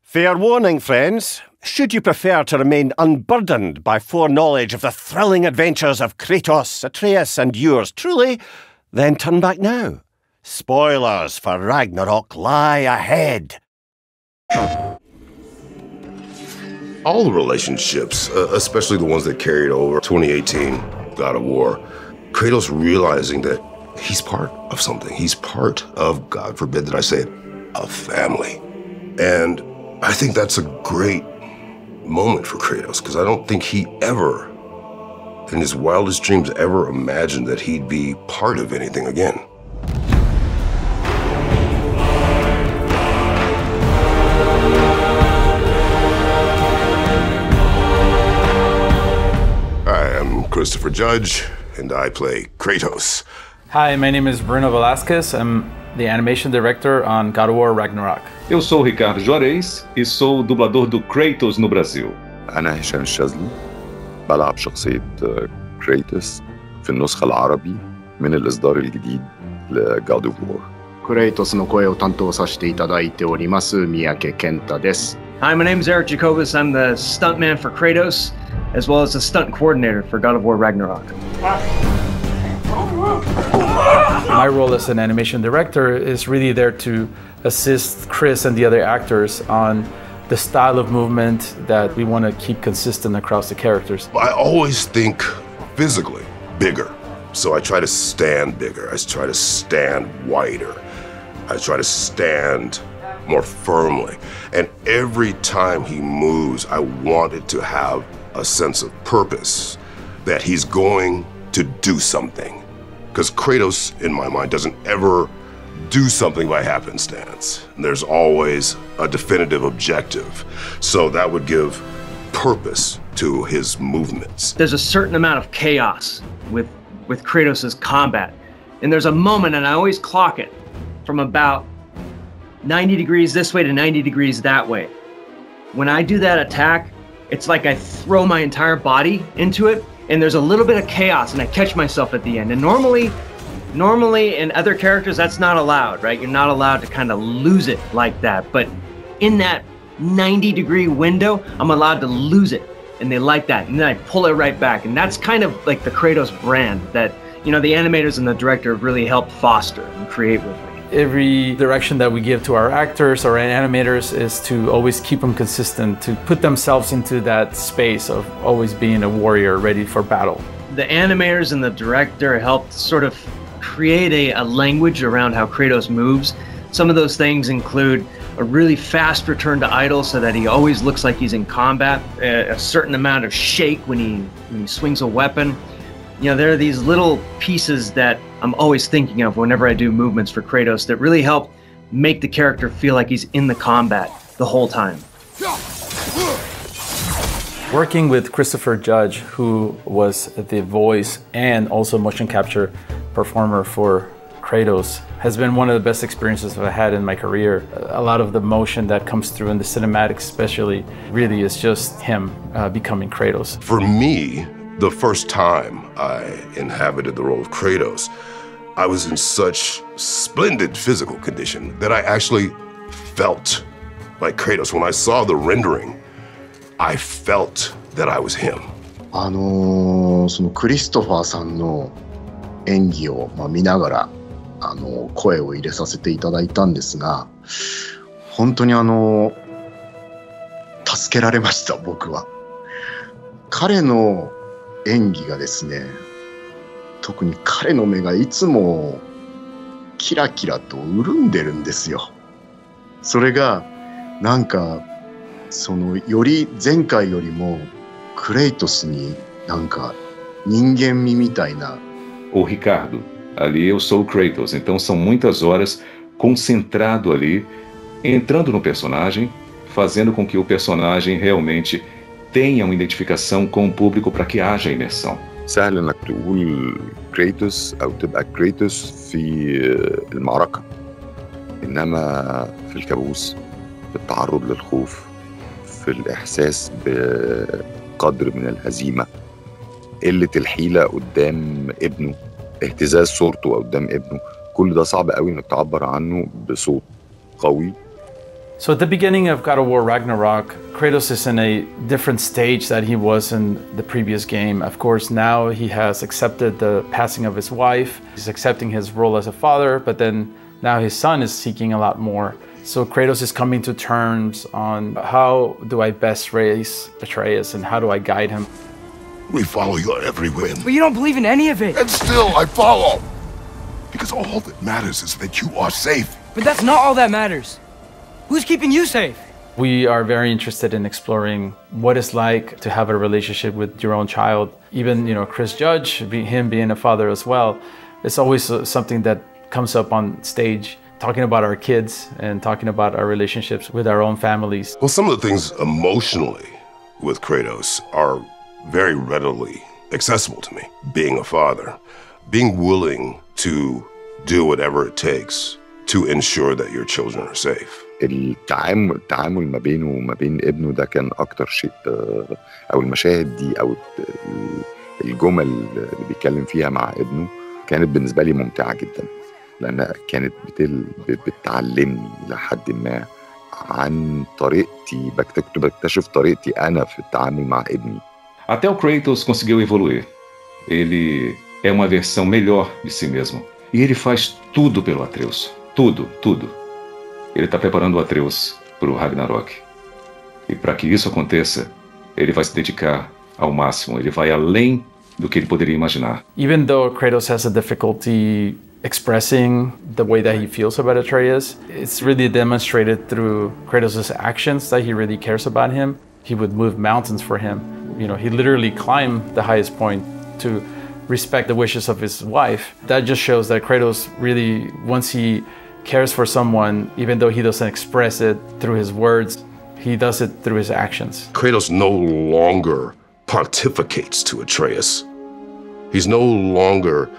Fair warning, friends. Should you prefer to remain unburdened by foreknowledge of the thrilling adventures of Kratos, Atreus, and yours truly, then turn back now. Spoilers for Ragnarok lie ahead. All the relationships, especially the ones that carried over 2018, God of War, Kratos realizing that he's part of something. He's part of, God forbid that I say it, a family. And I think that's a great moment for Kratos, because I don't think he ever, in his wildest dreams, ever imagined that he'd be part of anything again. I'm Christopher Judge, and I play Kratos. Hi, my name is Bruno Velasquez. I'm the animation director on God of War Ragnarok. Eu sou o Ricardo Juarez e sou o dublador do Kratos no Brasil. أنا هشام الشاذلي بلعب شخصية كريتوس في النسخة العربي من الإصدار الجديد لGod of War. クレイトスの声を担当させていただいております三宅健太です。Hi, my name is Eric Jacobus. I'm the stuntman for Kratos, as well as the stunt coordinator for God of War Ragnarok. My role as an animation director is really there to assist Chris and the other actors on the style of movement that we want to keep consistent across the characters. I always think physically bigger. So I try to stand bigger. I try to stand wider. I try to stand more firmly. And every time he moves, I want it to have a sense of purpose, that he's going to do something. Because Kratos, in my mind, doesn't ever do something by happenstance. There's always a definitive objective. So that would give purpose to his movements. There's a certain amount of chaos with Kratos' combat. And there's a moment, and I always clock it, from about 90 degrees this way to 90 degrees that way. When I do that attack, it's like I throw my entire body into it, and there's a little bit of chaos, and I catch myself at the end. And normally in other characters, that's not allowed, right? You're not allowed to kind of lose it like that. But in that 90-degree window, I'm allowed to lose it, and they like that. And then I pull it right back. And that's kind of like the Kratos brand that, you know, the animators and the director have really helped foster and create with me. Every direction that we give to our actors or animators is to always keep them consistent, to put themselves into that space of always being a warrior ready for battle. The animators and the director helped sort of create a language around how Kratos moves. Some of those things include a really fast return to idle so that he always looks like he's in combat, a certain amount of shake when he swings a weapon. You know, there are these little pieces that I'm always thinking of whenever I do movements for Kratos that really help make the character feel like he's in the combat the whole time. Working with Christopher Judge, who was the voice and also motion capture performer for Kratos, has been one of the best experiences I've had in my career. A lot of the motion that comes through in the cinematics especially really is just him becoming Kratos. For me, the first time I inhabited the role of Kratos, I was in such splendid physical condition that I actually felt like Kratos. When I saw the rendering, I felt that I was him. そのクリストファーさんの演技を見ながら声を入れさせていただいたんですが、本当に助けられました僕は。彼の演技がですね、特に彼の目がいつもキラキラと潤んでるんですよ。それがなんかより前回よりもクレイトスになんか人間味みたいな。Ô Ricardo, ali eu sou o Kratos, então são muitas horas concentrado ali, entrando no personagem, fazendo com que o personagem realmente tenha uma identificação com o público para que haja imersão. سهل انك تقول كريتوس او تبقى كريتوس في المعركة، انما في الكابوس، في التعرض للخوف، في الاحساس بقدر من الهزيمة، قلة الحيلة قدام ابنه، اهتزاز صورته قدام ابنه، كل ده صعب قوي انك تعبر عنه بصوت قوي. So at the beginning of God of War Ragnarok, Kratos is in a different stage that he was in the previous game. Of course, now he has accepted the passing of his wife. He's accepting his role as a father, but then now his son is seeking a lot more. So Kratos is coming to terms on how do I best raise Atreus and how do I guide him. We follow you everywhere. But you don't believe in any of it. And still I follow. Because all that matters is that you are safe. But that's not all that matters. Who's keeping you safe? We are very interested in exploring what it's like to have a relationship with your own child. Even, Chris Judge, him being a father as well, it's always something that comes up on stage, talking about our kids and talking about our relationships with our own families. Well, some of the things emotionally with Kratos are very readily accessible to me. Being a father, being willing to do whatever it takes to ensure that your children are safe. التعامل ما بينه وما بين ابنه ده كان أكتر شيء، أو المشاهد دي أو الجمل اللي بيتكلم فيها مع ابنه كانت بالنسبة لي ممتعة جدا، لأنها كانت بتعلمني لحد ما عن طريقتي، بكتشف طريقتي أنا في التعامل مع ابني. Até o Kratos conseguiu evoluir. Ele é uma versão melhor de si mesmo. E ele faz tudo pelo Atreus. Tudo, tudo. Ele está preparando o Atreus para o Ragnarok. E para que isso aconteça, ele vai se dedicar ao máximo. Ele vai além do que ele poderia imaginar. Even though Kratos has a difficulty expressing the way that he feels about Atreus, it's really demonstrated through Kratos' actions that he really cares about him. He would move mountains for him. He literally climbed the highest point to respect the wishes of his wife. That just shows that Kratos really, once he cares for someone, even though he doesn't express it through his words, he does it through his actions. Kratos no longer pontificates to Atreus. He's no longer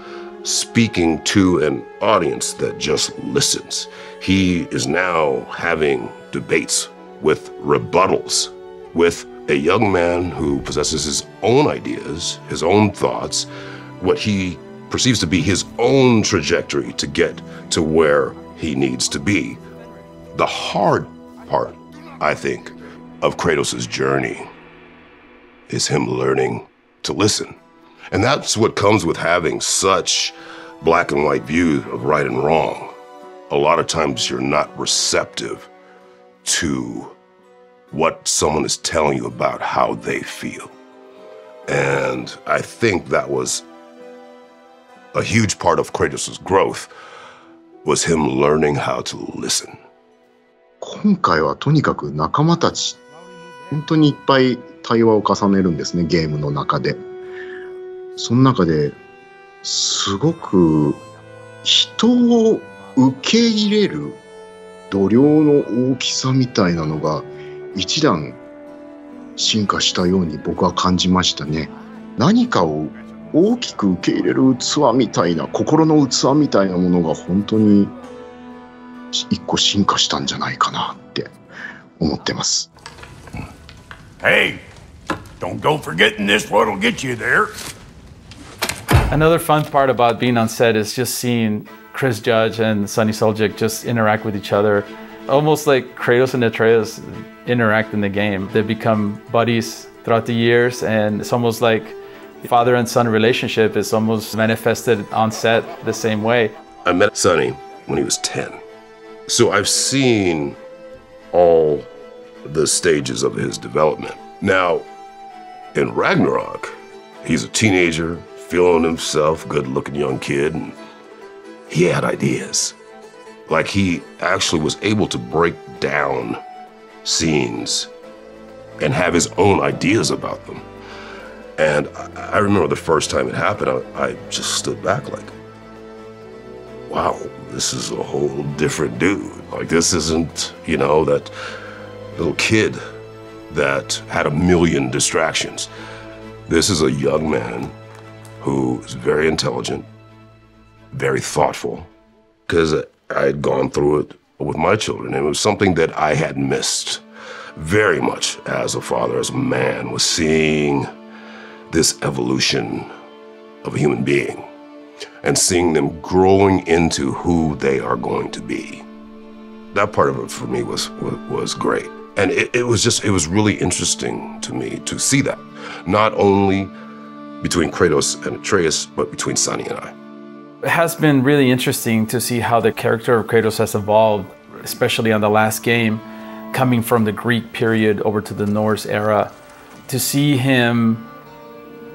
speaking to an audience that just listens. He is now having debates with rebuttals with a young man who possesses his own ideas, his own thoughts, what he perceives to be his own trajectory to get to where he needs to be. The hard part, I think, of Kratos' journey is him learning to listen. And that's what comes with having such black and white views of right and wrong. A lot of times you're not receptive to what someone is telling you about how they feel. And I think that was a huge part of Kratos' growth, was him learning how to listen. 今回はとにかく仲間たち、本当にいっぱい対話を重ねるんですね、ゲームの中で。その中ですごく人を受け入れる度量の大きさみたいなのが一段進化したように僕は感じましたね。何かを大きく受け入れる器みたいな、心の器みたいなものが本当に一個進化したんじゃないかなって思ってます。Hey, don't go forgetting this what'll get you there. Another fun part about being on set is just seeing Chris Judge and Sunny Suljic just interact with each other. Almost like Kratos and Atreus interact in the game. They become buddies throughout the years, and it's almost like father and son relationship is almost manifested on set the same way. I met Sunny when he was 10. So I've seen all the stages of his development. Now, in Ragnarok, he's a teenager, feeling himself, good-looking young kid, and he had ideas. Like he actually was able to break down scenes and have his own ideas about them. And I remember the first time it happened, I just stood back like, wow, this is a whole different dude. Like this isn't, that little kid that had a million distractions. This is a young man who is very intelligent, very thoughtful, because I had gone through it with my children. And it was something that I had missed very much as a father, as a man, was seeing this evolution of a human being and seeing them growing into who they are going to be. that part of it for me was great. And it was really interesting to me to see that, not only between Kratos and Atreus, but between Sunny and I. It has been really interesting to see how the character of Kratos has evolved, especially on the last game, coming from the Greek period over to the Norse era. To see him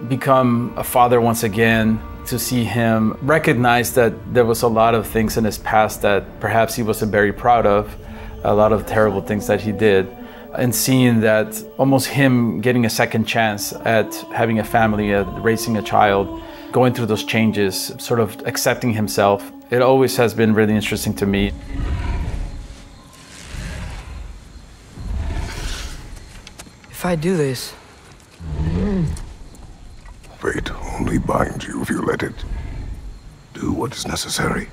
become a father once again, to see him recognize that there was a lot of things in his past that perhaps he wasn't very proud of, a lot of terrible things that he did, and seeing that almost him getting a second chance at having a family, at raising a child, going through those changes, sort of accepting himself. It always has been really interesting to me. If I do this... Fate only binds you if you let it. Do what is necessary,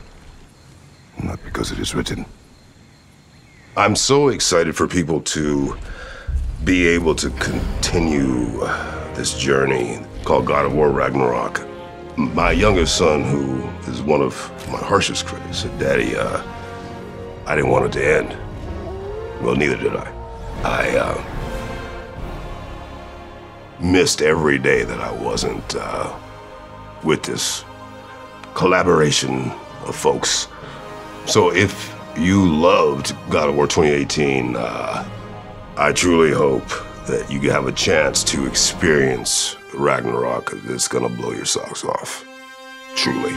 not because it is written. I'm so excited for people to be able to continue this journey called God of War Ragnarok. My youngest son, who is one of my harshest critics, said, "Daddy, I didn't want it to end." Well, neither did I. I missed every day that I wasn't with this collaboration of folks. So if you loved God of War 2018, I truly hope that you have a chance to experience Ragnarok. It's gonna blow your socks off. Truly.